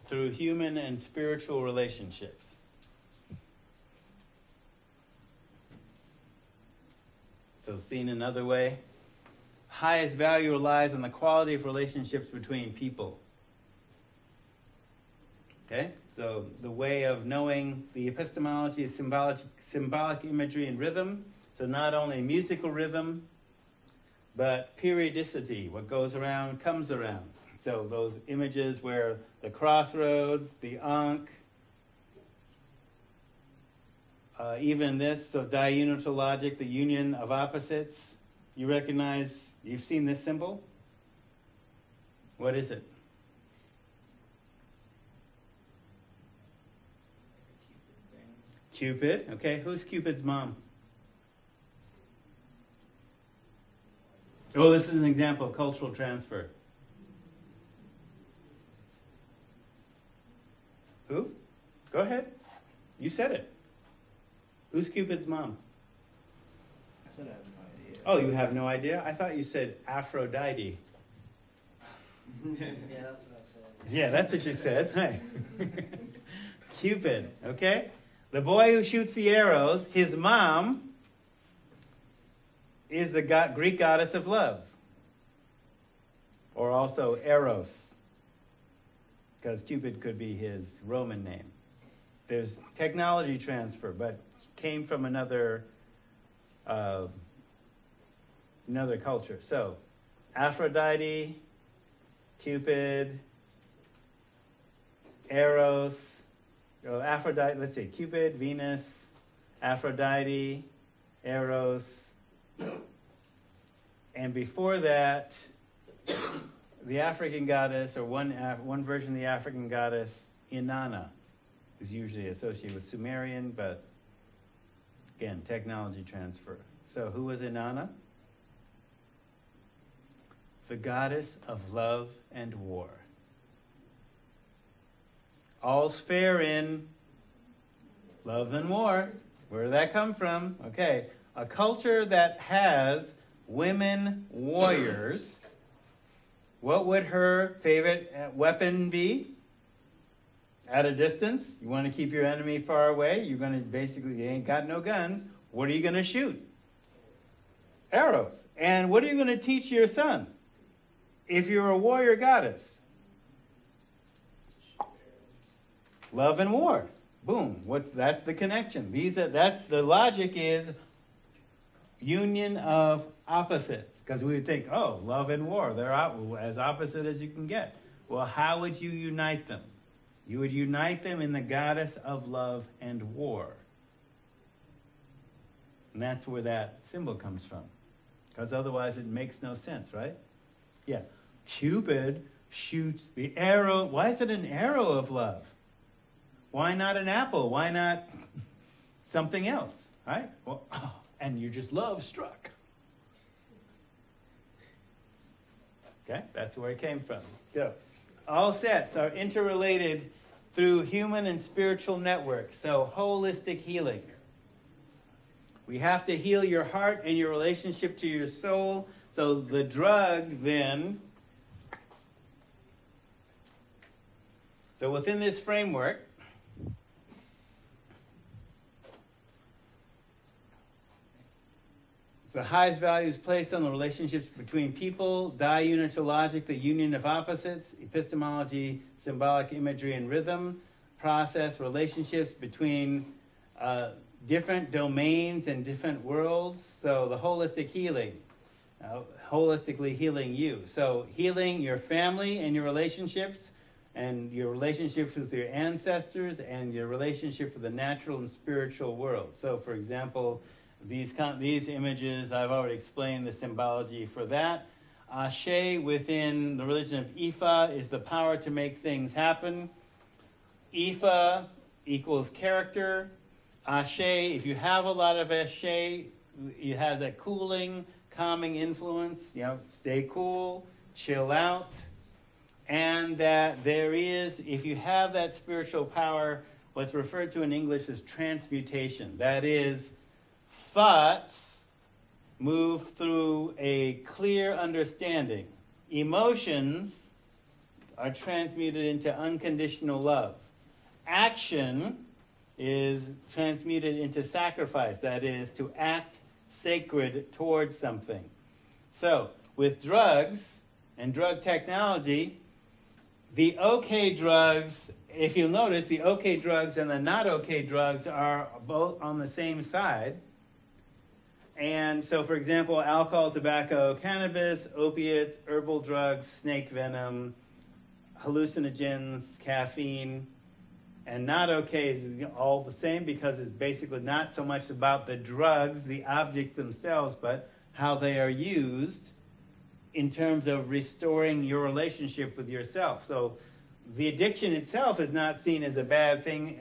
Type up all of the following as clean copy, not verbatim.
through human and spiritual relationships. So seen another way, highest value relies on the quality of relationships between people. Okay? So the way of knowing the epistemology is symbolic imagery and rhythm. So not only musical rhythm, but periodicity. What goes around comes around. So those images where the crossroads, the ankh, even this, so diunital logic, the union of opposites. You recognize, you've seen this symbol? What is it? Cupid, okay. Who's Cupid's mom? Oh, this is an example of cultural transfer. Who? Go ahead. You said it. Who's Cupid's mom? I said I have no idea. Oh, you have no idea? I thought you said Aphrodite. Yeah, that's what I said. Yeah, that's what you said. Right. Cupid, okay? The boy who shoots the arrows, his mom is the Greek goddess of love. Or also Eros, because Cupid could be his Roman name. There's technology transfer, but came from another culture. So, Aphrodite, Cupid, Eros, Aphrodite, let's see, Cupid, Venus, Aphrodite, Eros, and before that, the African goddess, or one version of the African goddess, Inanna, who's usually associated with Sumerian, but again, technology transfer. So who was Inanna? The goddess of love and war. All's fair in love and war. Where did that come from? Okay, a culture that has women warriors. What would her favorite weapon be? At a distance, you want to keep your enemy far away. You're going to basically, you ain't got no guns. What are you going to shoot? Arrows. And what are you going to teach your son if you're a warrior goddess? Love and war. Boom. That's the connection. That's the logic is union of opposites. Because we would think, oh, love and war, they're as opposite as you can get. Well, how would you unite them? You would unite them in the goddess of love and war. And that's where that symbol comes from. Because otherwise it makes no sense, right? Yeah. Cupid shoots the arrow. Why is it an arrow of love? Why not an apple? Why not something else? Right? Well, and you're just love struck. Okay, that's where it came from. So, all sets are interrelated through human and spiritual networks. So, holistic healing. We have to heal your heart and your relationship to your soul. So, the drug then. So, within this framework, the highest value is placed on the relationships between people, diunital logic, the union of opposites, epistemology, symbolic imagery and rhythm, process, relationships between different domains and different worlds. So the holistic healing, holistically healing you. So healing your family and your relationships with your ancestors and your relationship with the natural and spiritual world. So for example, these images, I've already explained the symbology for that. Ashe within the religion of Ifa is the power to make things happen. Ifa equals character. Ashe, if you have a lot of Ashe, it has a cooling, calming influence. Stay cool, chill out. And that there is, if you have that spiritual power, what's referred to in English as transmutation. That is, thoughts move through a clear understanding. Emotions, are transmuted into unconditional love. Action is transmuted into sacrifice, that is, to act sacred towards something. So, with drugs and drug technology, the okay drugs, if you'll notice, the okay drugs and the not okay drugs are both on the same side. And so, for example, alcohol, tobacco, cannabis, opiates, herbal drugs, snake venom, hallucinogens, caffeine, and not okay is all the same because it's basically not so much about the drugs, the objects themselves, but how they are used in terms of restoring your relationship with yourself. So the addiction itself is not seen as a bad thing,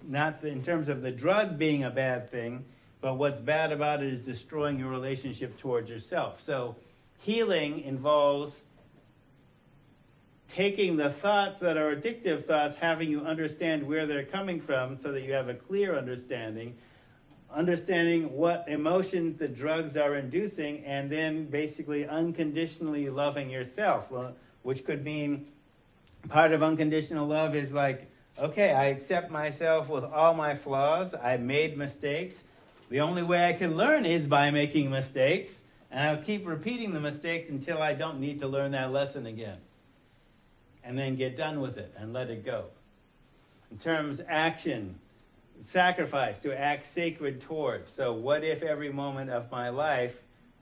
not in terms of the drug being a bad thing, but what's bad about it is destroying your relationship towards yourself. So healing involves taking the thoughts that are addictive thoughts, having you understand where they're coming from so that you have a clear understanding what emotion the drugs are inducing, and then basically unconditionally loving yourself, which could mean part of unconditional love is like, okay, I accept myself with all my flaws. I made mistakes. The only way I can learn is by making mistakes, and I'll keep repeating the mistakes until I don't need to learn that lesson again. And then get done with it and let it go. In terms of action, sacrifice, to act sacred towards. So what if every moment of my life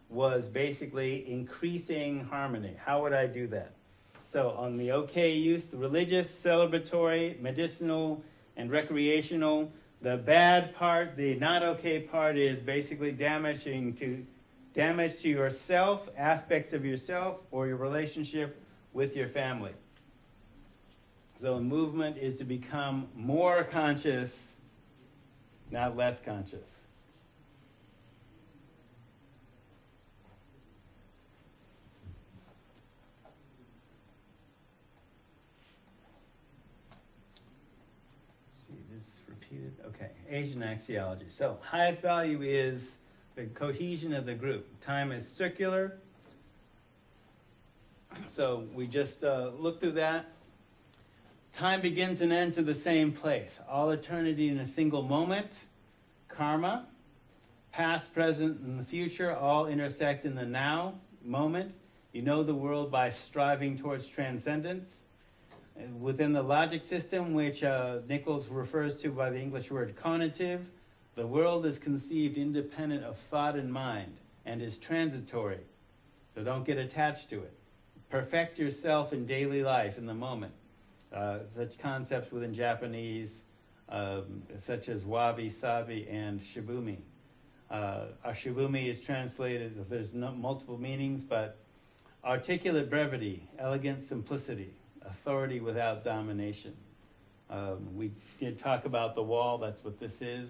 was basically increasing harmony? How would I do that? So on the okay use, the religious, celebratory, medicinal, and recreational. The bad part, the not okay part, is basically damage to yourself, aspects of yourself, or your relationship with your family. So movement is to become more conscious, not less conscious. See, this is repeated. Okay, Asian axiology. So highest value is the cohesion of the group. Time is circular. So we just looked through that. Time begins and ends in the same place. All eternity in a single moment. Karma, past, present, and the future all intersect in the now moment. You know the world by striving towards transcendence. Within the logic system, which Nichols refers to by the English word conative, the world is conceived independent of thought and mind and is transitory. So don't get attached to it. Perfect yourself in daily life in the moment. Such concepts within Japanese, such as wabi-sabi and shibumi. Shibumi is translated, there's multiple meanings, but articulate brevity, elegant simplicity, authority without domination. We did talk about the wall, that's what this is.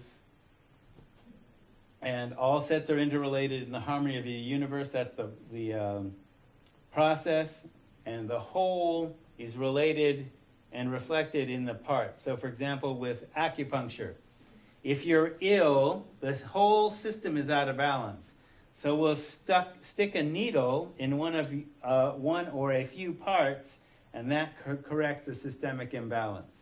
And all sets are interrelated in the harmony of the universe, that's the process, and the whole is related and reflected in the parts. So for example, with acupuncture, if you're ill, this whole system is out of balance. So we'll stick a needle in one or a few parts, and that corrects the systemic imbalance.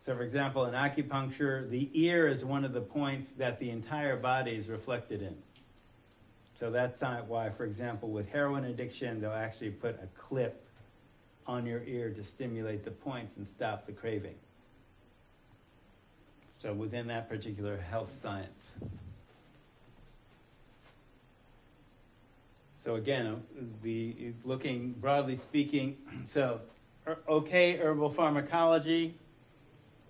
So for example, in acupuncture, the ear is one of the points that the entire body is reflected in. So that's not why, for example, with heroin addiction, they'll actually put a clip on your ear to stimulate the points and stop the craving. So within that particular health science. So again, looking broadly speaking, so okay herbal pharmacology,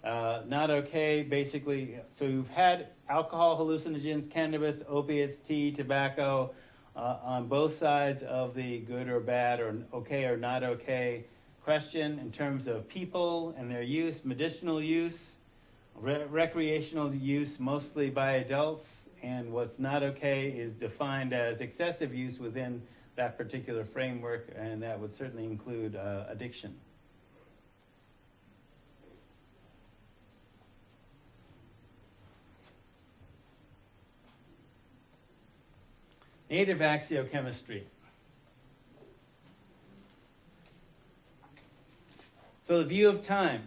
not okay basically, so you've had alcohol, hallucinogens, cannabis, opiates, tea, tobacco, on both sides of the good or bad or okay or not okay question in terms of people and their use, medicinal use, recreational use mostly by adults, and what's not okay is defined as excessive use within that particular framework, and that would certainly include addiction. Native axiochemistry. So the view of time.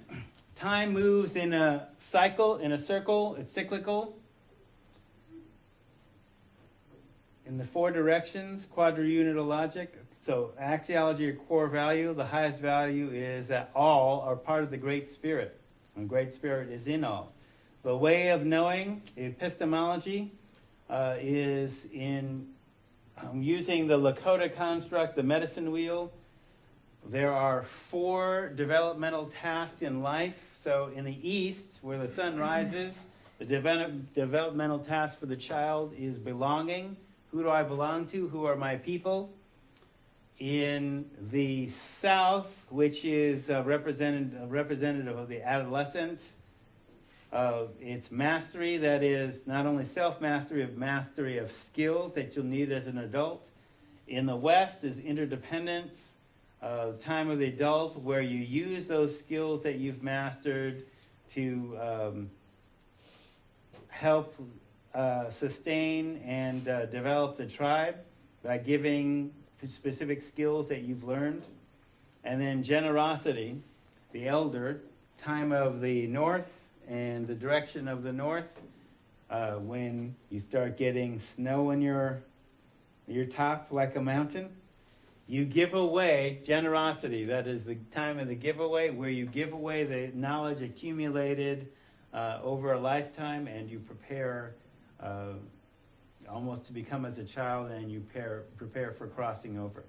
Time moves in a cycle, in a circle. It's cyclical. In the four directions, quadrunidal logic. So axiology or core value, the highest value is that all are part of the Great Spirit. And Great Spirit is in all. The way of knowing, epistemology, is in using the Lakota construct, the medicine wheel. There are 4 developmental tasks in life. So in the East, where the sun rises, the developmental task for the child is belonging. Who do I belong to? Who are my people? In the South, which is representative of the adolescent, it's mastery, that is not only self-mastery, but mastery of skills that you'll need as an adult. In the West is interdependence, time of the adult, where you use those skills that you've mastered to help sustain and develop the tribe by giving specific skills that you've learned. And then generosity, the elder, time of the North and the direction of the North, when you start getting snow on your top like a mountain. You give away generosity. That is the time of the giveaway, where you give away the knowledge accumulated over a lifetime, and you prepare almost to become as a child, and you prepare for crossing over.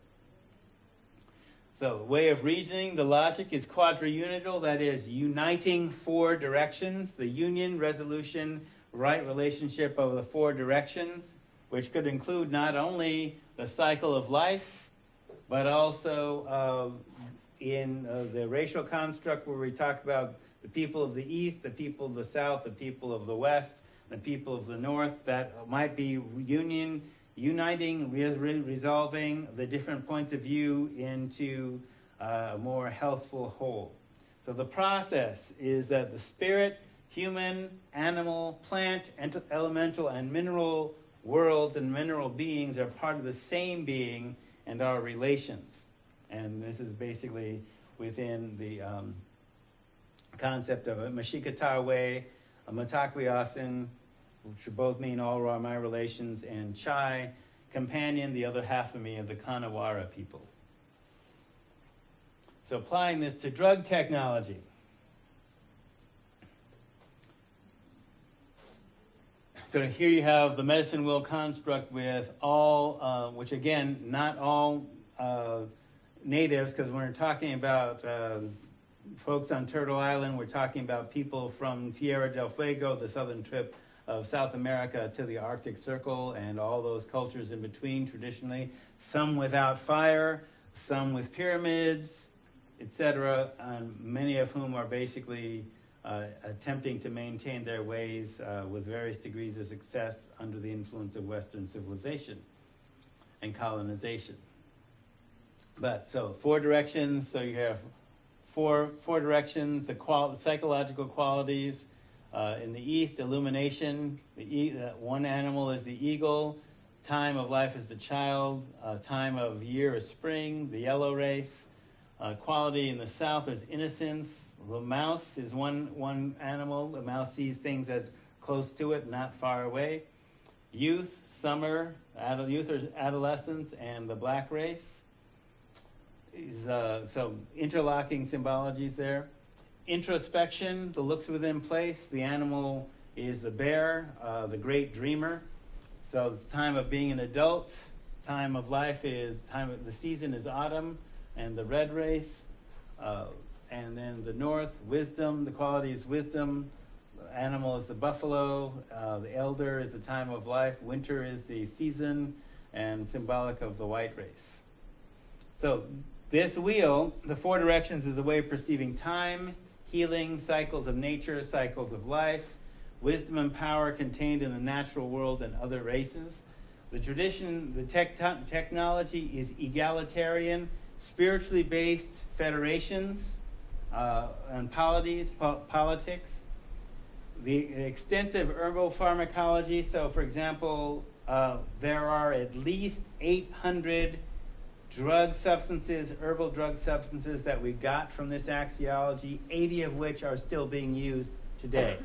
So, way of reasoning, the logic is quadrunidal, that is uniting 4 directions, the union, resolution, right relationship of the 4 directions, which could include not only the cycle of life, but also in the racial construct, where we talk about the people of the East, the people of the South, the people of the West, the people of the North, that might be uniting, resolving the different points of view into a more healthful whole. So the process is that the spirit, human, animal, plant, elemental, and mineral worlds and mineral beings are part of the same being and our relations. And this is basically within the concept of a Mashikatawe, a Matakwiasin, which both mean all are my relations, and Chai, companion, the other half of me, of the Kanawara people. So applying this to drug technology. So here you have the medicine wheel construct with all, which again, not all natives, because when we're talking about folks on Turtle Island, we're talking about people from Tierra del Fuego, the southern tip of South America, to the Arctic Circle, and all those cultures in between traditionally, some without fire, some with pyramids, etc., and many of whom are basically attempting to maintain their ways with various degrees of success under the influence of Western civilization and colonization. But so 4 directions, so you have four directions, the psychological qualities. In the East, illumination, one animal is the eagle, time of life is the child, time of year is spring, the yellow race. Quality in the South is innocence. The mouse is one animal. The mouse sees things as close to it, not far away. Youth, summer, youth or adolescence, and the black race. So interlocking symbologies there. Introspection, the looks within place. The animal is the bear, the great dreamer. So it's time of being an adult. Time of life is the season is autumn, and the red race. And then the North, wisdom. The quality is wisdom. The animal is the buffalo. The elder is the time of life. Winter is the season, and symbolic of the white race. So this wheel, the 4 directions, is a way of perceiving time, healing, cycles of nature, cycles of life, wisdom and power contained in the natural world and other races. The tradition, the technology is egalitarian, spiritually based federations and politics. The extensive herbal pharmacology, so for example, there are at least 800 drug substances, herbal drug substances that we got from this axiology, 80 of which are still being used today.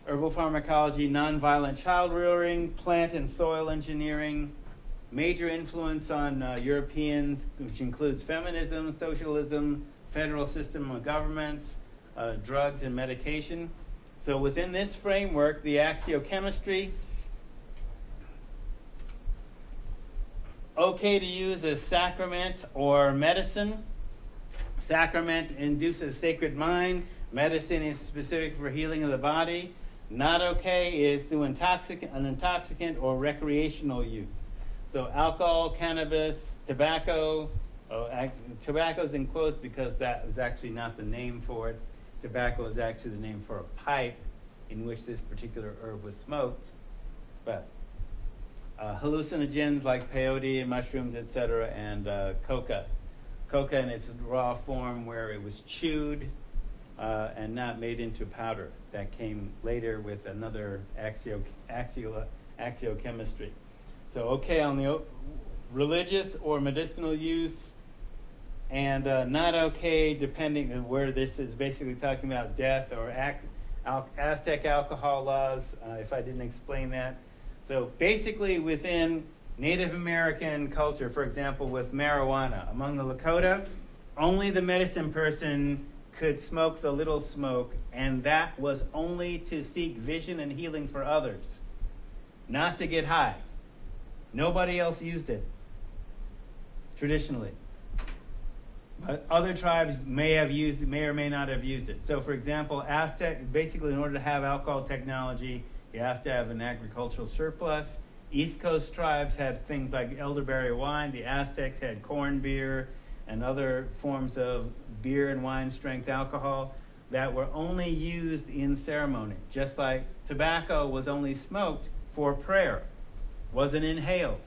Herbal pharmacology, nonviolent child rearing, plant and soil engineering, major influence on Europeans, which includes feminism, socialism, federal system of governments, drugs and medication. So within this framework, the axiochemistry, okay to use as sacrament or medicine. Sacrament induces sacred mind. Medicine is specific for healing of the body. Not okay is to an intoxicant or recreational use. So alcohol, cannabis, tobacco. Tobacco's in quotes because that is actually not the name for it. Tobacco is actually the name for a pipe in which this particular herb was smoked. But hallucinogens like peyote and mushrooms, etc., and coca. Coca in its raw form where it was chewed and not made into powder. That came later with another axiochemistry. So okay on the religious or medicinal use, and not okay depending on where this is basically talking about death or Aztec alcohol laws, if I didn't explain that. So basically within Native American culture, for example, with marijuana, among the Lakota, only the medicine person could smoke the little smoke, and that was only to seek vision and healing for others, not to get high. Nobody else used it, traditionally. But other tribes may or may not have used it. So for example, Aztec, basically in order to have alcohol technology, you have to have an agricultural surplus. East Coast tribes had things like elderberry wine. The Aztecs had corn beer and other forms of beer and wine strength alcohol that were only used in ceremony. Just like tobacco was only smoked for prayer, wasn't inhaled.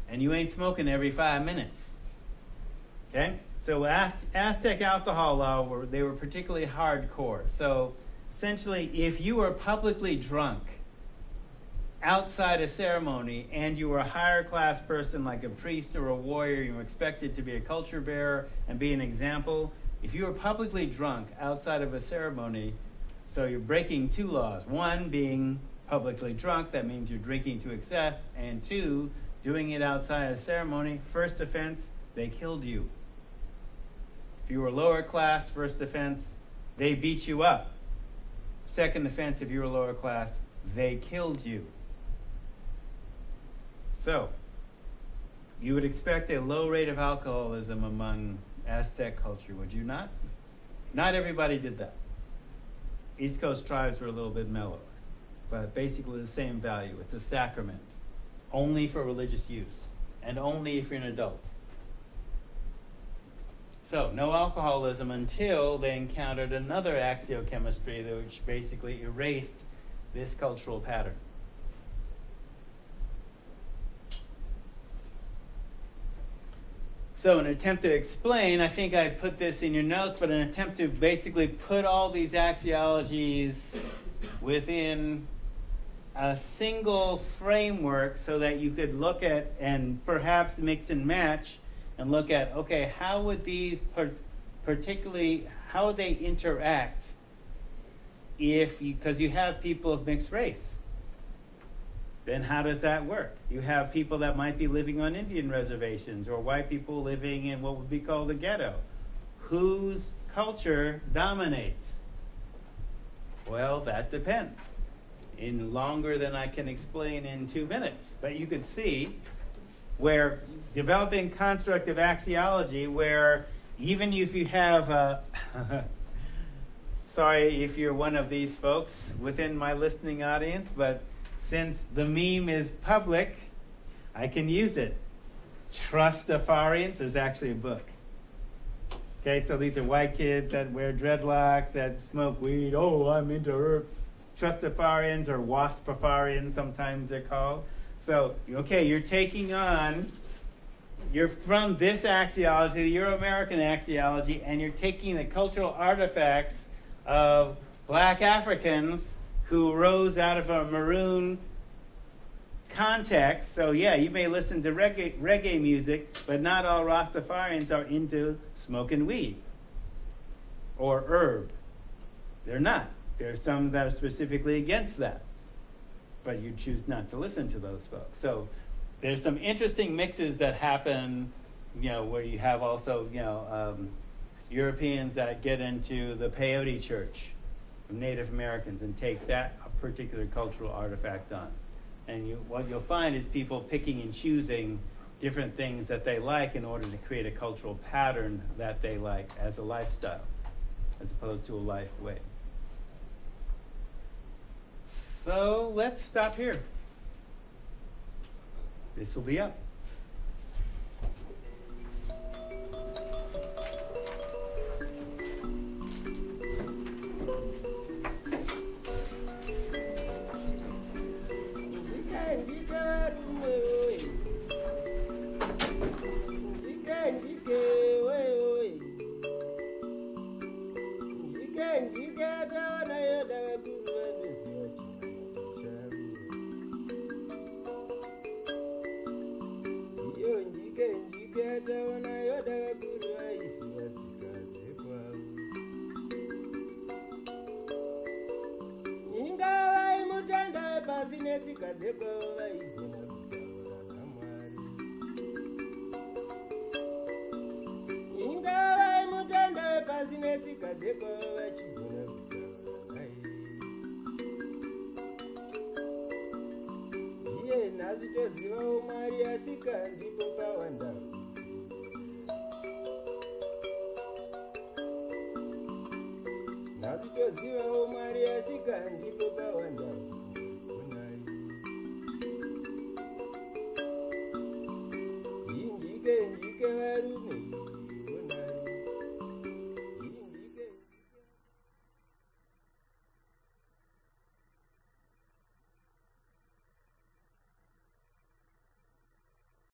And you ain't smoking every 5 minutes. Okay? So Aztec alcohol law, they were particularly hardcore. So essentially, if you were publicly drunk outside a ceremony and you were a higher class person like a priest or a warrior, you were expected to be a culture bearer and be an example. If you were publicly drunk outside of a ceremony, so you're breaking two laws. One, being publicly drunk, that means you're drinking to excess. And two, doing it outside a ceremony. First offense, they killed you. If you were lower class, first offense, they beat you up. Second offense, if you were lower class, they killed you. So, you would expect a low rate of alcoholism among Aztec culture, would you not? Not everybody did that. East Coast tribes were a little bit mellower, but basically the same value. It's a sacrament, only for religious use, and only if you're an adult. So, no alcoholism until they encountered another axiochemistry which basically erased this cultural pattern. So in an attempt to explain, I think I put this in your notes, but an attempt to basically put all these axiologies within a single framework so that you could look at and perhaps mix and match and look at, okay, how would these particularly, how would they interact if because you have people of mixed race. Then how does that work? You have people that might be living on Indian reservations or white people living in what would be called the ghetto. Whose culture dominates? Well, that depends. In longer than I can explain in 2 minutes. But you could see where developing constructive axiology, where even if you have, sorry if you're one of these folks within my listening audience, but since the meme is public, I can use it. Trustafarians, there's actually a book. Okay, so these are white kids that wear dreadlocks, that smoke weed. Oh, I'm into herb. Trustafarians or waspafarians, sometimes they're called. So, okay, you're taking on, you're from this axiology, the Euro-American axiology, and you're taking the cultural artifacts of black Africans who rose out of a maroon context. So yeah, you may listen to reggae music, but not all Rastafarians are into smoking weed or herb. They're not. There's some that are specifically against that, but you choose not to listen to those folks. So there's some interesting mixes that happen, where you have also, Europeans that get into the peyote church of Native Americans and take that particular cultural artifact on. And what you'll find is people picking and choosing different things that they like in order to create a cultural pattern that they like as a lifestyle, as opposed to a life way. So let's stop here. This will be up. Nazitoziva Maria Sika ndipo pawanda